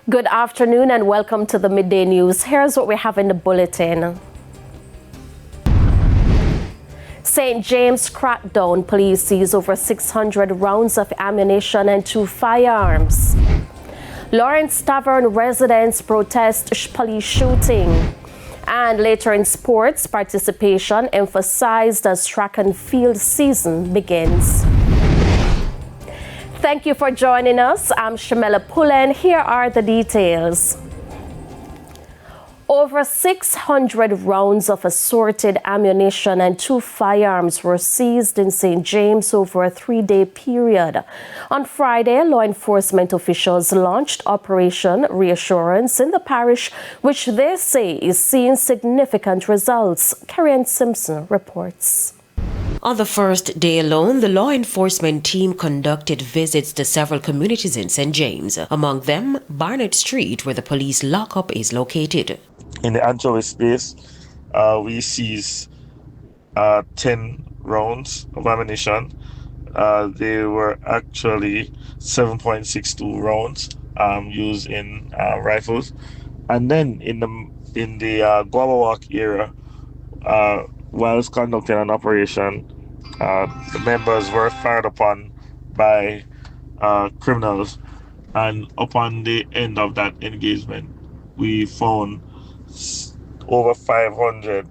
Good afternoon and welcome to the Midday News. Here's what we have in the bulletin. St. James crackdown. Police seize over 600 rounds of ammunition and 2 firearms. Lawrence Tavern residents protest police shooting. And later in sports, participation emphasized as track and field season begins. Thank you for joining us. I'm Shamela Pullen. Here are the details. Over 600 rounds of assorted ammunition and 2 firearms were seized in St. James over a 3-day period. On Friday, law enforcement officials launched Operation Reassurance in the parish, which they say is seeing significant results. Karen Simpson reports. On the first day alone, the law enforcement team conducted visits to several communities in St. James, among them Barnett Street, where the police lockup is located. In the anchovy space, we seized 10 rounds of ammunition. They were actually 7.62 rounds used in rifles. And then in the Guava area, whilst conducting an operation, the members were fired upon by criminals, and upon the end of that engagement, we found over 500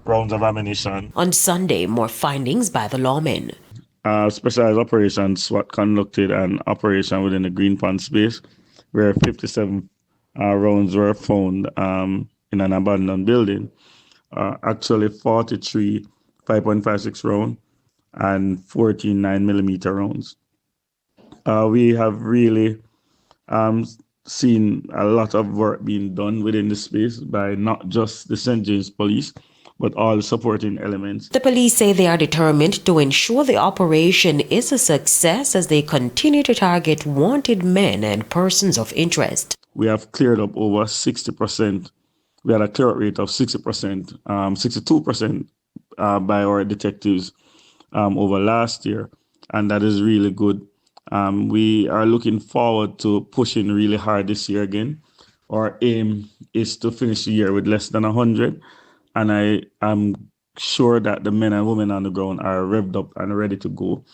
rounds of ammunition. On Sunday, more findings by the lawmen. Specialized operations SWAT conducted an operation within the Green Pond space where 57 rounds were found in an abandoned building. Actually 43 5.56 round and 14 9mm rounds. We have really seen a lot of work being done within the space by not just the St. James Police, but all supporting elements. The police say they are determined to ensure the operation is a success as they continue to target wanted men and persons of interest. We have cleared up over 60%. We had a clear rate of 60%, 62% by our detectives over last year, and that is really good. We are looking forward to pushing really hard this year again. Our aim is to finish the year with less than 100, and I am sure that the men and women on the ground are revved up and ready to go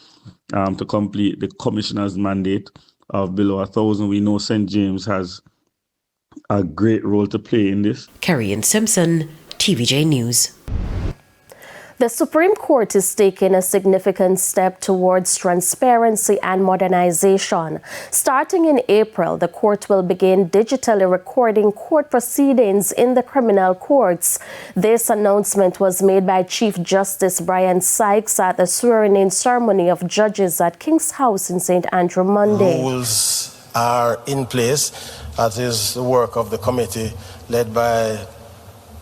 to complete the commissioner's mandate of below 1,000. We know St. James has a great role to play in this. Karen Simpson, TVJ News. The Supreme Court is taking a significant step towards transparency and modernization. Starting in April, the court will begin digitally recording court proceedings in the criminal courts. This announcement was made by Chief Justice Brian Sykes at the swearing-in ceremony of judges at King's House in St. Andrew Monday. Rules are in place. That is the work of the committee led by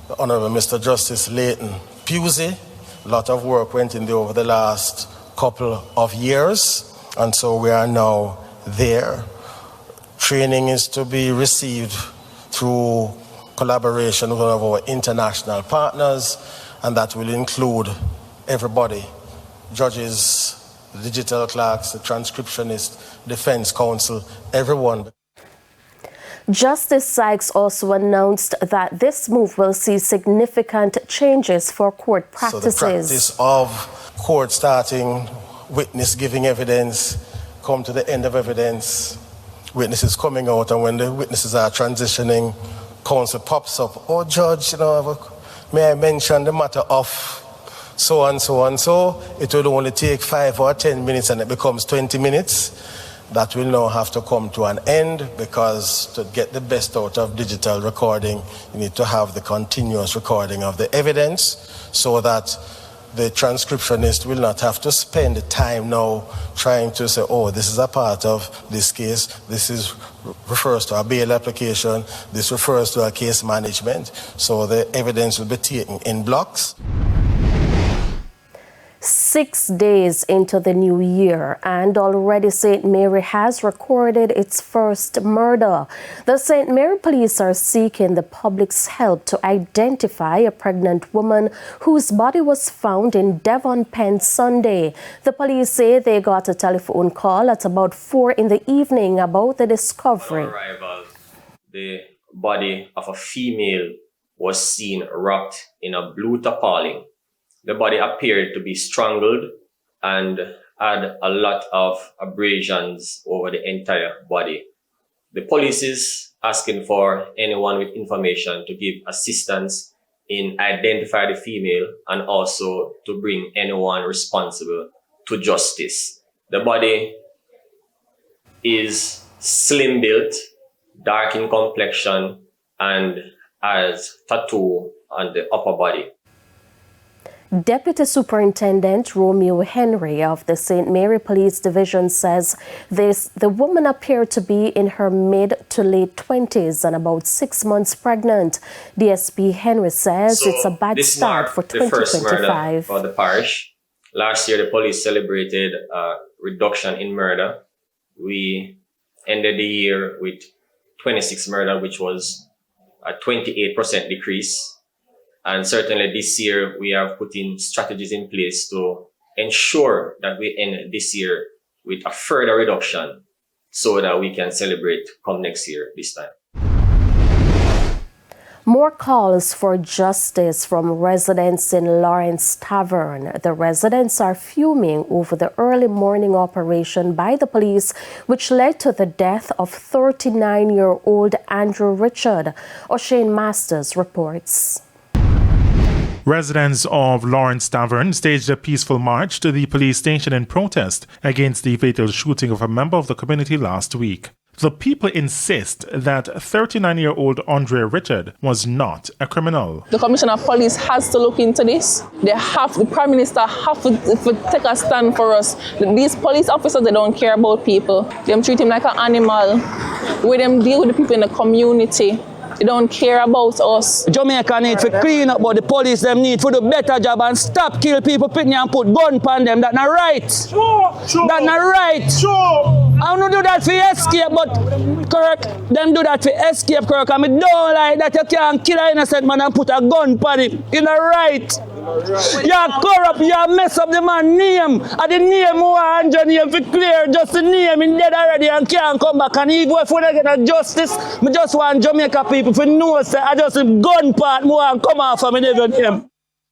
the Honorable Mr. Justice Leighton Pusey. A lot of work went in there over the last couple of years, and so we are now there. Training is to be received through collaboration with one of our international partners, and that will include everybody: judges, the digital clerks, the transcriptionists, defense counsel, everyone. Justice Sykes also announced that this move will see significant changes for court practices. So the practice of court starting, witness giving evidence, come to the end of evidence, witnesses coming out, and when the witnesses are transitioning, counsel pops up, "Oh, judge, may I mention the matter of so and so and so?" It will only take 5 or 10 minutes and it becomes 20 minutes. That will now have to come to an end, because to get the best out of digital recording, you need to have the continuous recording of the evidence so that the transcriptionist will not have to spend time now trying to say, "Oh, this is a part of this case, this refers to a bail application, this refers to a case management." So the evidence will be taken in blocks. 6 days into the new year, and already St. Mary has recorded its first murder. The St. Mary police are seeking the public's help to identify a pregnant woman whose body was found in Devon Pen Sunday. The police say they got a telephone call at about 4 in the evening about the discovery. On arrival, the body of a female was seen wrapped in a blue tarpaulin. The body appeared to be strangled and had a lot of abrasions over the entire body. The police is asking for anyone with information to give assistance in identifying the female and also to bring anyone responsible to justice. The body is slim built, dark in complexion, and has tattoo on the upper body. Deputy Superintendent Romeo Henry of the St. Mary Police Division says the woman appeared to be in her mid to late 20s and about 6 months pregnant. DSP Henry says it's a bad start for 2025. The first murder for the parish. Last year, the police celebrated a reduction in murder. We ended the year with 26 murder, which was a 28% decrease. And certainly this year, we are putting strategies in place to ensure that we end this year with a further reduction so that we can celebrate come next year this time. More calls for justice from residents in Lawrence Tavern. The residents are fuming over the early morning operation by the police, which led to the death of 39-year-old Andrew Richard. O'Shane Masters reports. Residents of Lawrence Tavern staged a peaceful march to the police station in protest against the fatal shooting of a member of the community last week. The people insist that 39-year-old Andre Richard was not a criminal. The Commissioner of Police has to look into this. The Prime Minister have to take a stand for us. These police officers, they don't care about people. They treat him like an animal. With them deal with the people in the community. They don't care about us. Jamaica need to clean up, but the police them need to do better job and stop kill people, picnic and put gun on them. That's not right. Sure. That's not right. Sure. I don't do that for escape, but correct. Them do that for escape, correct. And I don't like that you can't kill an innocent man and put a gun on him. It's not right. You're corrupt, you mess up the man's name. And the name who and your name for clear, just the name in dead already and can't come back. And even if we don't get a justice, I just want Jamaica people to know that I just gun part more and come off of me name.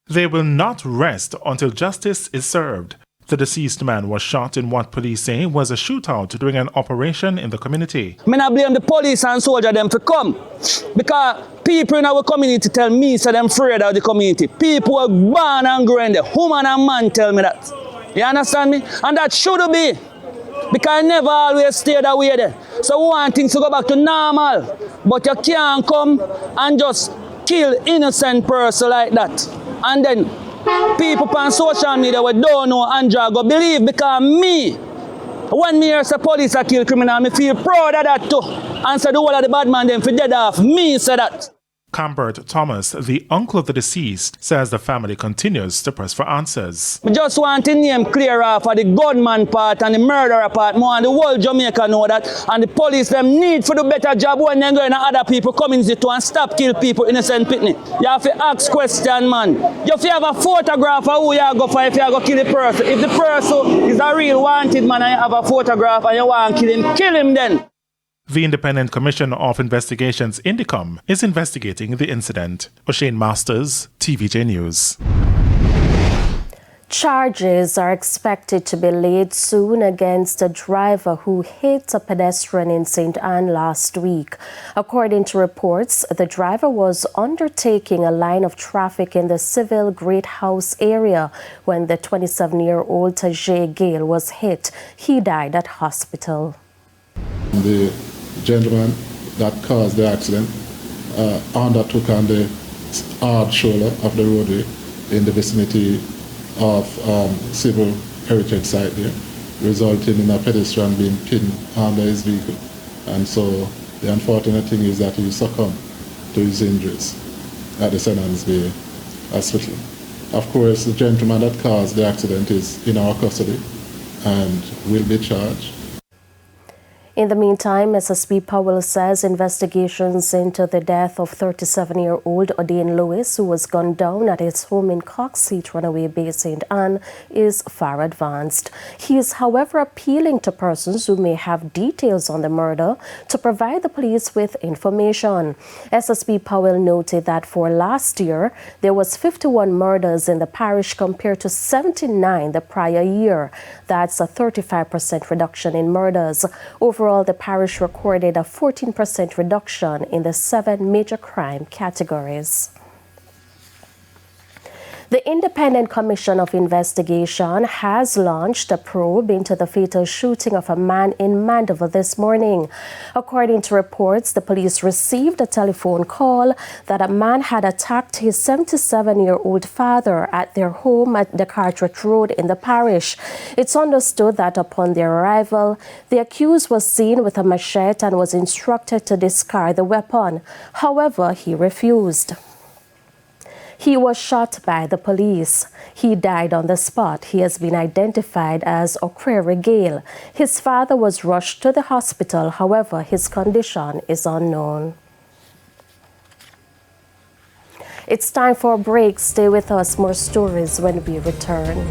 They will not rest until justice is served. The deceased man was shot in what police say was a shootout during an operation in the community. I not blame the police and soldier them to come. Because people in our community tell me so them afraid of the community. People are born and growing there. Woman and man tell me that. You understand me? And that should be. Because I never always stay that way there. So we want things to go back to normal. But you can't come and just kill innocent person like that. And then people on social media we don't know Andrew go believe because me, when me hear the police are kill criminal, me feel proud of that too. And say the whole of the bad man them for dead off. Me say that. Cambert Thomas, the uncle of the deceased, says the family continues to press for answers. We just want the name clear off of the gunman part and the murderer part more, and the whole Jamaica know that. And the police them need to do better job when they go in other people community to and stop kill people innocent pitney. You have to ask question, man. You have to have a photograph of who you go for if you go kill the person. If the person is a real wanted man and you have a photograph and you want to kill him then. The Independent Commission of Investigations, INDICOM, is investigating the incident. O'Shane Masters, TVJ News. Charges are expected to be laid soon against a driver who hit a pedestrian in St. Anne last week. According to reports, the driver was undertaking a line of traffic in the Civil Great House area when the 27-year-old Tajay Gale was hit. He died at hospital. The gentleman that caused the accident undertook on the hard shoulder of the roadway in the vicinity of Civil Heritage site there, resulting in a pedestrian being pinned under his vehicle. And so the unfortunate thing is that he succumbed to his injuries at the St. Anne's Bay Hospital. Of course, the gentleman that caused the accident is in our custody and will be charged. In the meantime, SSP Powell says investigations into the death of 37-year-old Odin Lewis, who was gunned down at his home in Coxheat, Runaway Bay, St. Anne, is far advanced. He is, however, appealing to persons who may have details on the murder to provide the police with information. SSP Powell noted that for last year, there was 51 murders in the parish compared to 79 the prior year. That's a 35% reduction in murders. Overall, the parish recorded a 14% reduction in the 7 major crime categories. The Independent Commission of Investigation has launched a probe into the fatal shooting of a man in Mandeville this morning. According to reports, the police received a telephone call that a man had attacked his 77-year-old father at their home at the Cartwright Road in the parish. It's understood that upon their arrival, the accused was seen with a machete and was instructed to discard the weapon. However, he refused. He was shot by the police. He died on the spot. He has been identified as O'Crary Gale. His father was rushed to the hospital. However, his condition is unknown. It's time for a break. Stay with us. More stories when we return.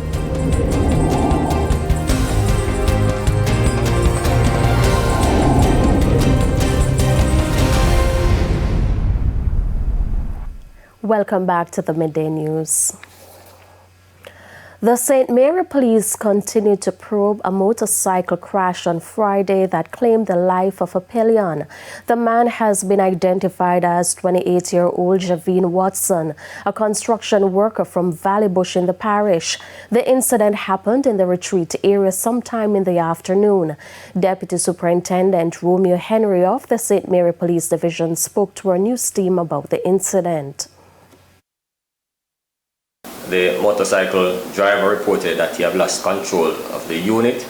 Welcome back to the Midday News. The St. Mary police continued to probe a motorcycle crash on Friday that claimed the life of a pillion. The man has been identified as 28-year-old Javine Watson, a construction worker from Valley Bush in the parish. The incident happened in the retreat area sometime in the afternoon. Deputy Superintendent Romeo Henry of the St. Mary Police Division spoke to our news team about the incident. The motorcycle driver reported that he had lost control of the unit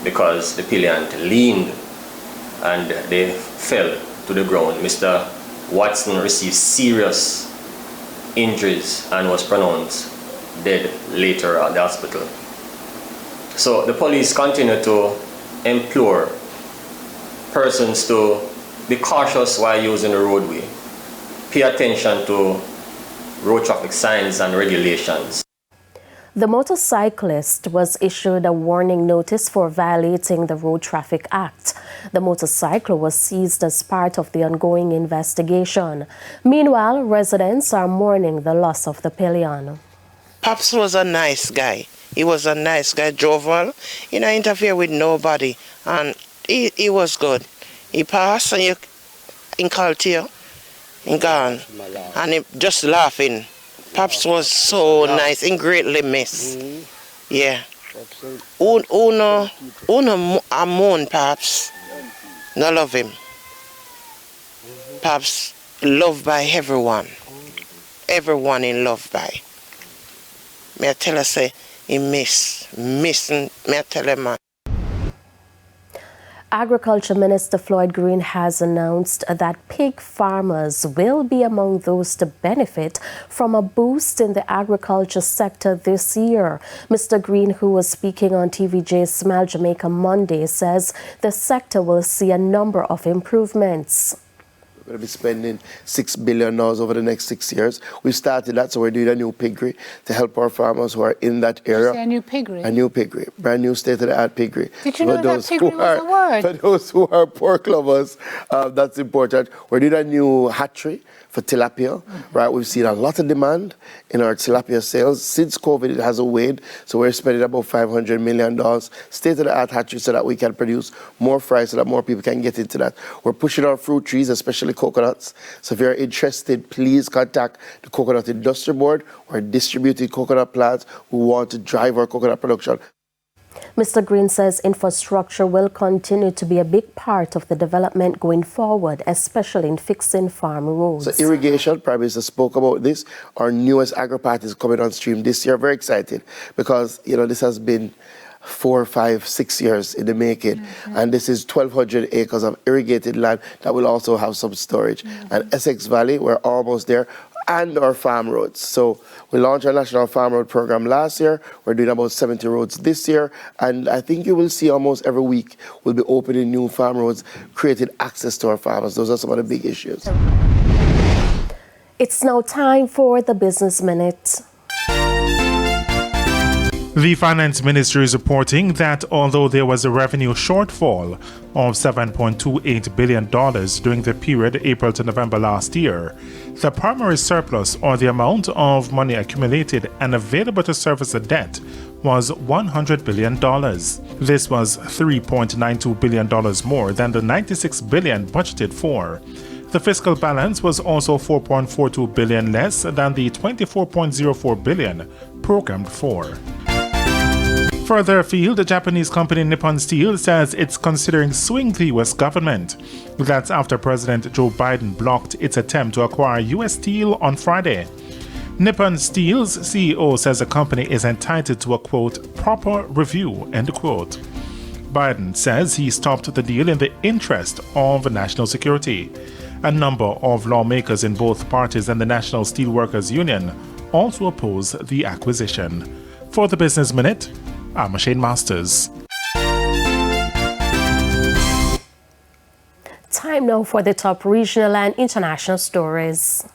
because the pillion leaned and they fell to the ground. Mr. Watson received serious injuries and was pronounced dead later at the hospital. So the police continue to implore persons to be cautious while using the roadway. Pay attention to road traffic signs and regulations. The motorcyclist was issued a warning notice for violating the Road Traffic Act. The motorcycle was seized as part of the ongoing investigation. Meanwhile, residents are mourning the loss of the pillion. Pops was a nice guy. He was a nice guy, drove well, he didn't interfere with nobody, and he was good. He passed and you in called to you. And gone, and he just laughing. Pops was so nice and greatly missed. Yeah. Uno mourn Pops. No love him. Pops loved by everyone. Everyone in love by. May I tell her say he missing. May I tell him man. Agriculture Minister Floyd Green has announced that pig farmers will be among those to benefit from a boost in the agriculture sector this year. Mr. Green, who was speaking on TVJ Smile Jamaica Monday, says the sector will see a number of improvements. We're going to be spending $6 billion over the next 6 years. We started that, so we're doing a new piggery to help our farmers who are in that area. You say a new piggery? A new piggery, brand new state-of-the-art piggery. Did you know that piggery was a word? For those who are pork lovers, that's important. We're doing a new hatchery for tilapia, right? We've seen a lot of demand in our tilapia sales. Since COVID, it hasn't waned, so we're spending about $500 million state-of-the-art hatchery so that we can produce more fries so that more people can get into that. We're pushing our fruit trees, especially coconuts. So if you're interested, please contact the Coconut Industry Board or distributed coconut plants who want to drive our coconut production. Mr. Green says infrastructure will continue to be a big part of the development going forward, especially in fixing farm roads. So irrigation, Prime Minister spoke about this. Our newest agri-party is coming on stream this year. Very excited because, you know, this has been 4, 5, 6 years in the making. And this is 1,200 acres of irrigated land that will also have some storage. And Essex Valley, we're almost there. and our farm roads. So we launched our National Farm Road Program last year. We're doing about 70 roads this year. And I think you will see almost every week we'll be opening new farm roads, creating access to our farmers. Those are some of the big issues. It's now time for the Business Minute. The Finance Ministry is reporting that although there was a revenue shortfall of $7.28 billion during the period April to November last year, the primary surplus, or the amount of money accumulated and available to service the debt, was $100 billion. This was $3.92 billion more than the $96 billion budgeted for. The fiscal balance was also $4.42 billion less than the $24.04 billion programmed for. Further afield, the Japanese company Nippon Steel says it's considering suing the U.S. government. That's after President Joe Biden blocked its attempt to acquire U.S. Steel on Friday. Nippon Steel's CEO says the company is entitled to a, quote, proper review, end quote. Biden says he stopped the deal in the interest of national security. A number of lawmakers in both parties and the National Steelworkers Union also oppose the acquisition. For the Business Minute, I'm Shane Masters. Time now for the top regional and international stories.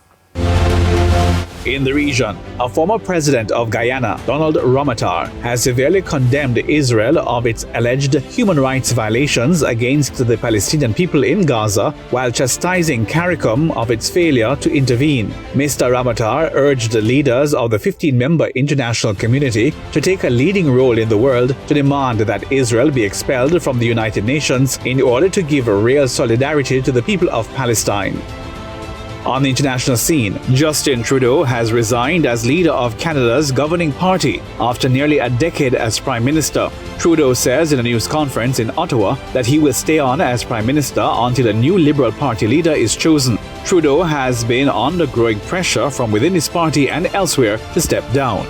In the region, a former president of Guyana, Donald Ramotar, has severely condemned Israel of its alleged human rights violations against the Palestinian people in Gaza, while chastising CARICOM of its failure to intervene. Mr. Ramotar urged the leaders of the 15-member international community to take a leading role in the world to demand that Israel be expelled from the United Nations in order to give real solidarity to the people of Palestine. On the international scene, Justin Trudeau has resigned as leader of Canada's governing party after nearly a decade as Prime Minister. Trudeau says in a news conference in Ottawa that he will stay on as Prime Minister until a new Liberal Party leader is chosen. Trudeau has been under growing pressure from within his party and elsewhere to step down.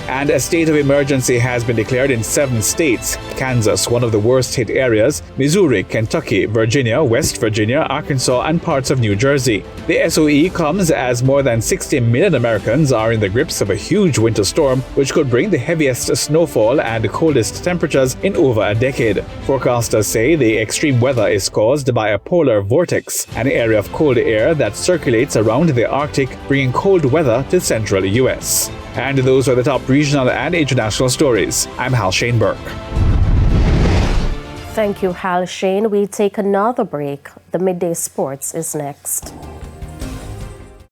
And a state of emergency has been declared in 7 states: Kansas, one of the worst hit areas, Missouri, Kentucky, Virginia, West Virginia, Arkansas, and parts of New Jersey. The SOE comes as more than 60 million Americans are in the grips of a huge winter storm, which could bring the heaviest snowfall and coldest temperatures in over a decade. Forecasters say the extreme weather is caused by a polar vortex, an area of cold air that circulates around the Arctic, bringing cold weather to the central U.S. And those are the top regional and international stories. I'm Hal Shane Burke. Thank you, Hal Shane. We take another break. The Midday Sports is next.